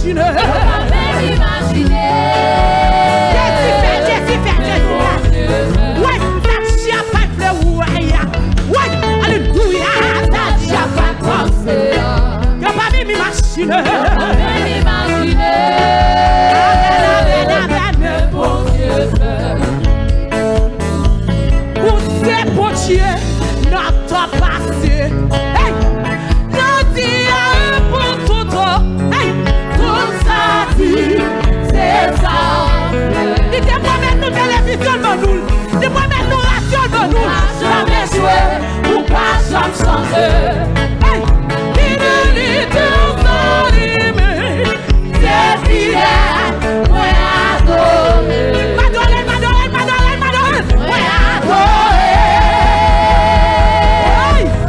imaginer. Ouais, ça tient pas de ouais. Ouais, alléluia. Ça tient pas de penser. Y'a pas même imaginer. Où c'est pour Dieu notre passé. Hey, nous disons pour tout temps. Hey, tout ça dit, c'est ça. Il te promène nous télévision de nous. Il te promène nous radio de nous. Jamais jouer ou pas jamais chanter. Hey, il nous dit tout ça dit, c'est fidèle, moi adoré. Madeleine, Madeleine, Madeleine, Madeleine, moi adoré.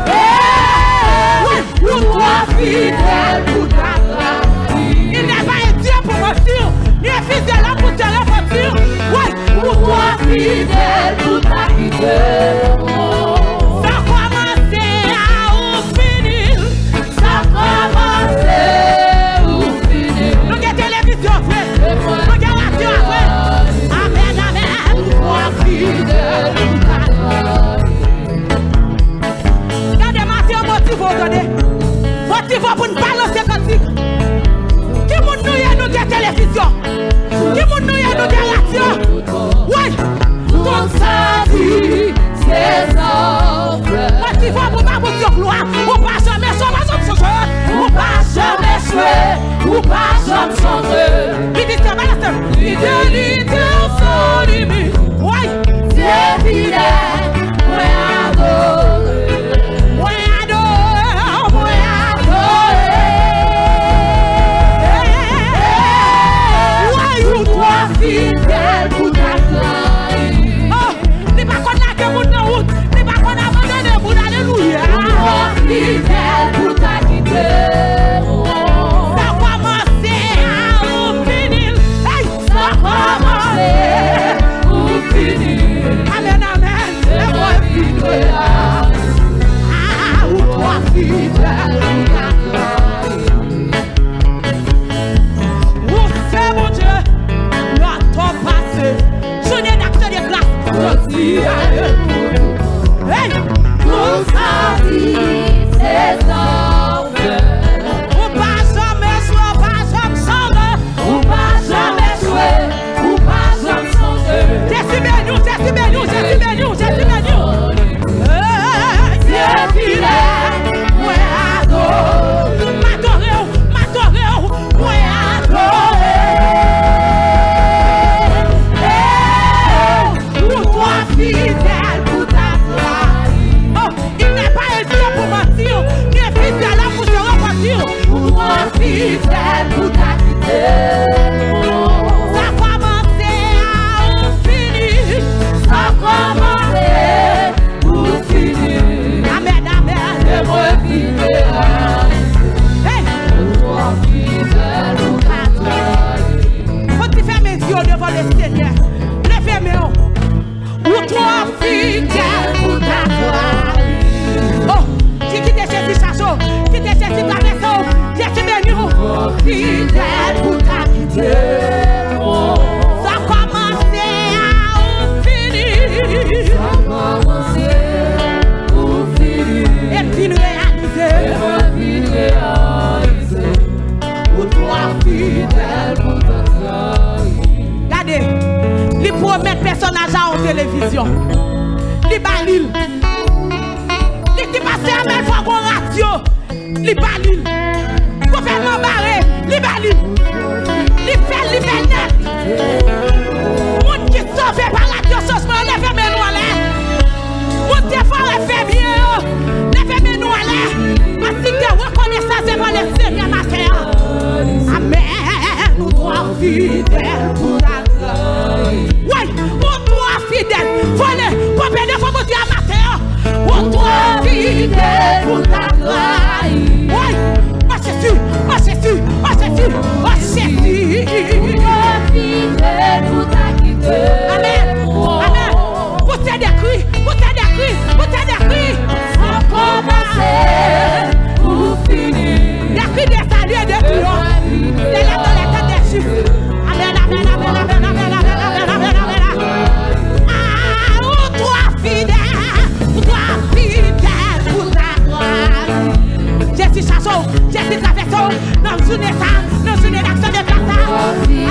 Hey, pour toi fidèle, pour ta grâce. Il n'est pas un Dieu pour mentir, ni un fidèle pour te repentir. Ouais, pour toi fidèle, pour ta fidèle. Ça commencer à ou finir. Ça commencer ou finir. Nous avons télévision après. Nous avons radio après. Amen, amen. Pour toi fidèle, pour ta grâce. Regardez, Mathieu, motif vous donner. Motif pour nous balancer cantique. Qui nous y a nous de télévision? Qui nous y a nous de radio? Ouais, tout ça dit, c'est ça. Motif pour nous pour Dieu gloire. On pas jamais changer. On pas jamais jouer. On pas jamais changer. Il dit c'est balancer. Il dit son limite. Ouais, c'est fidèle. Ouais, adoré. Fidèle pour ta gloire. Oh, n'est pas qu'on a que mon nom, n'est pas qu'on a abandonné pour alléluia. Fidèle pour ta quitter. Ça commence à ou finir. Hey, ça commence ou finir. Amen, amen. Et moi fidèle. Ah, ou toi fidèle pour ta gloire. Où c'est mon Dieu? Journée d'action de grâce. Hey, tout ça dit, c'est ça. Ou pas jamais jouer, pas jamais changer. Ou pas jamais jouer, ou pas jamais changer. Jésus béni, Jésus béni, Jésus béni, Jésus béni. C'est fidèle, moi adoré. M'adorer, m'adorer, moi adoré. Fidèle pour ta gloire. Oh, il n'est pas un Dieu pour mentir, ni un fidèle pour te repentir. Pour toi, fidèle pour ta fidèle. Ça commence à ou finir. Ça commence ou finir. Amen, amen. Et moi fidèle. Hey, pour toi, fidèle pour ta gloire. Faut tu fermer les yeux devant le Seigneur. Levez mes mains. Ou toi fidèle pour ta gloire. Oh, qui quitte Jésus Chacho, qui quitte Jésus Traverso, Jésus béni. Fidèle pour ta fidèle. Ça commence à ou finir. Ça commence ou finir. Et puis réaliser. Et puis réaliser. Ou toi fidèle pour ta gloire. Regardez. Li promet personnage en télévision. Li balil. Li qui passe à même fois qu'on radio. Li balil. Gouvernement barré. Li balil. Li fait net. Moun qui sauve par radio changement. Lève mes nous à l'air. Moun qui fait bien. Lève mes nous à l'air. Parce que reconnaissance c'est pour le Seigneur matin. Amen. Nous sommes fidèles pour ta gloire. Ouais, pour toi fidèle, voler, pour bénir, pour monter à matin. Pour toi fidèle, pour ta gloire. Ouais, Dans une état, dans une état de